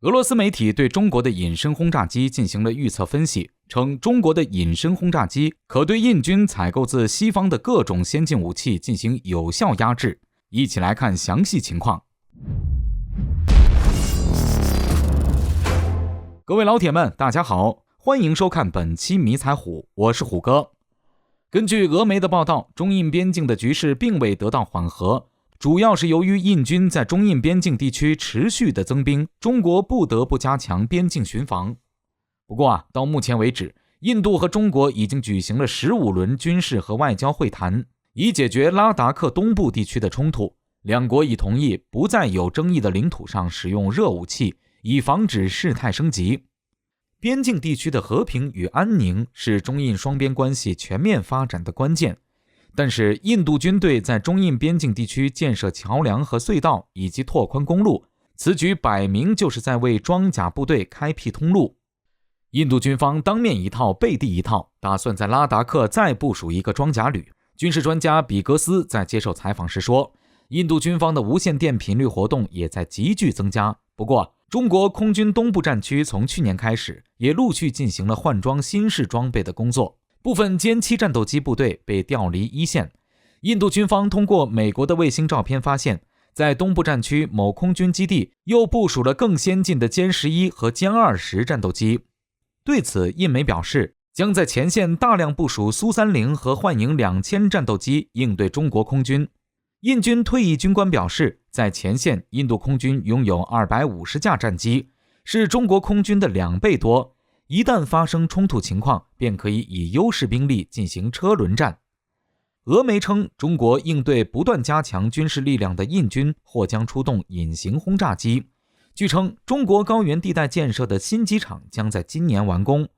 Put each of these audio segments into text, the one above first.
俄罗斯媒体对中国的隐身轰炸机进行了预测分析，称中国的隐身轰炸机可对印军采购自西方的各种先进武器进行有效压制。一起来看详细情况。各位老铁们，大家好，欢迎收看本期迷彩虎，我是虎哥。根据俄媒的报道，中印边境的局势并未得到缓和，主要是由于印军在中印边境地区持续的增兵，中国不得不加强边境巡防。不过到目前为止，印度和中国已经举行了15轮军事和外交会谈，以解决拉达克东部地区的冲突。两国已同意不在有争议的领土上使用热武器，以防止事态升级。边境地区的和平与安宁是中印双边关系全面发展的关键。但是印度军队在中印边境地区建设桥梁和隧道以及拓宽公路，此举摆明就是在为装甲部队开辟通路。印度军方当面一套背地一套，打算在拉达克再部署一个装甲旅。军事专家比格斯在接受采访时说，印度军方的无线电频率活动也在急剧增加。不过中国空军东部战区从去年开始也陆续进行了换装新式装备的工作，部分歼七战斗机部队被调离一线。印度军方通过美国的卫星照片发现，在东部战区某空军基地又部署了更先进的歼11和歼20战斗机。对此，印媒表示将在前线大量部署苏30和幻影2000战斗机应对中国空军。印军退役军官表示，在前线印度空军拥有250架战机，是中国空军的2倍多，一旦发生冲突情况，便可以以优势兵力进行车轮战。俄媒称，中国应对不断加强军事力量的印军或将出动隐形轰炸机。据称，中国高原地带建设的新机场将在今年完工，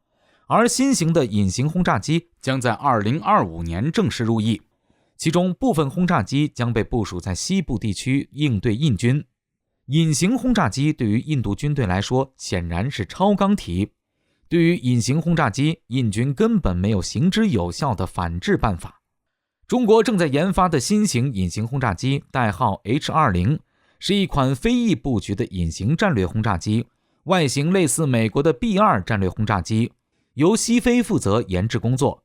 而新型的隐形轰炸机将在2025年正式入役。其中部分轰炸机将被部署在西部地区应对印军。隐形轰炸机对于印度军队来说显然是超纲题。对于隐形轰炸机，印军根本没有行之有效的反制办法。中国正在研发的新型隐形轰炸机代号 H-20， 是一款飞翼布局的隐形战略轰炸机，外形类似美国的 B-2 战略轰炸机，由西飞负责研制工作。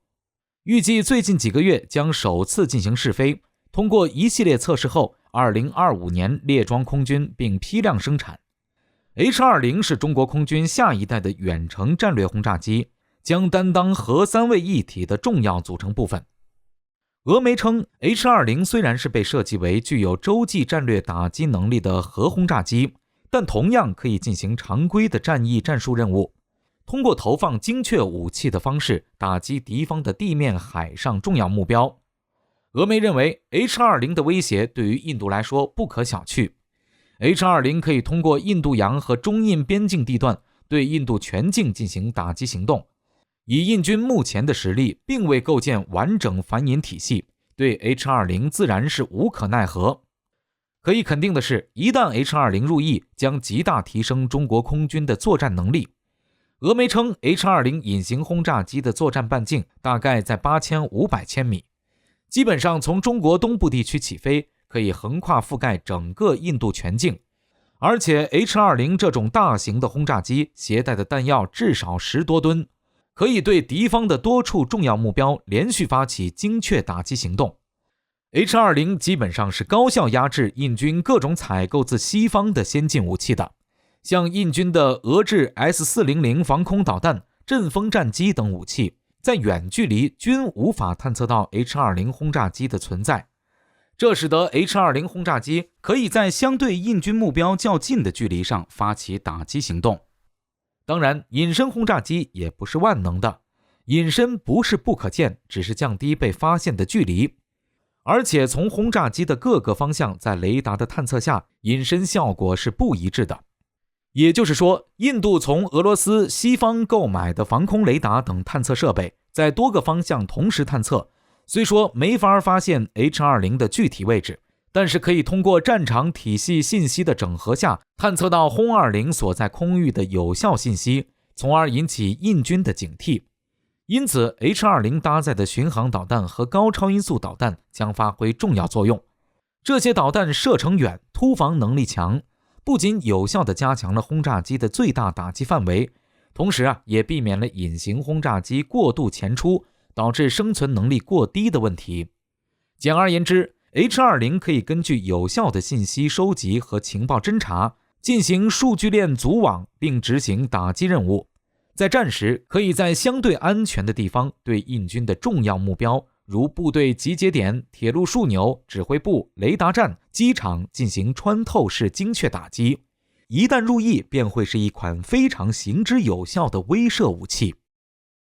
预计最近几个月将首次进行试飞，通过一系列测试后，2025年列装空军并批量生产。H-20 是中国空军下一代的远程战略轰炸机，将担当核三位一体的重要组成部分。俄媒称 H-20 虽然是被设计为具有洲际战略打击能力的核轰炸机，但同样可以进行常规的战役战术任务，通过投放精确武器的方式打击敌方的地面海上重要目标。俄媒认为 H-20 的威胁对于印度来说不可小觑。H-20 可以通过印度洋和中印边境地段对印度全境进行打击行动。以印军目前的实力并未构建完整反引体系，对 H-20 自然是无可奈何。可以肯定的是，一旦 H-20 入役，将极大提升中国空军的作战能力。俄媒称 H-20 隐形轰炸机的作战半径大概在8500千米，基本上从中国东部地区起飞，可以横跨覆盖整个印度全境。而且 H-20 这种大型的轰炸机携带的弹药至少10多吨，可以对敌方的多处重要目标连续发起精确打击行动。H-20 基本上是高效压制印军各种采购自西方的先进武器的，像印军的俄制 S-400 防空导弹、阵风战机等武器，在远距离均无法探测到 H-20 轰炸机的存在，这使得 H-20 轰炸机可以在相对印军目标较近的距离上发起打击行动。当然，隐身轰炸机也不是万能的，隐身不是不可见，只是降低被发现的距离。而且从轰炸机的各个方向在雷达的探测下，隐身效果是不一致的。也就是说，印度从俄罗斯、西方购买的防空雷达等探测设备，在多个方向同时探测，虽说没法发现 H-20 的具体位置，但是可以通过战场体系信息的整合下，探测到轰20所在空域的有效信息，从而引起印军的警惕。因此 H-20 搭载的巡航导弹和高超音速导弹将发挥重要作用。这些导弹射程远，突防能力强，不仅有效地加强了轰炸机的最大打击范围，同时也避免了隐形轰炸机过度前出，导致生存能力过低的问题。简而言之， H-20 可以根据有效的信息收集和情报侦查，进行数据链组网，并执行打击任务。在战时，可以在相对安全的地方对印军的重要目标，如部队集结点、铁路枢纽、指挥部、雷达站、机场进行穿透式精确打击。一旦入役，便会是一款非常行之有效的威慑武器。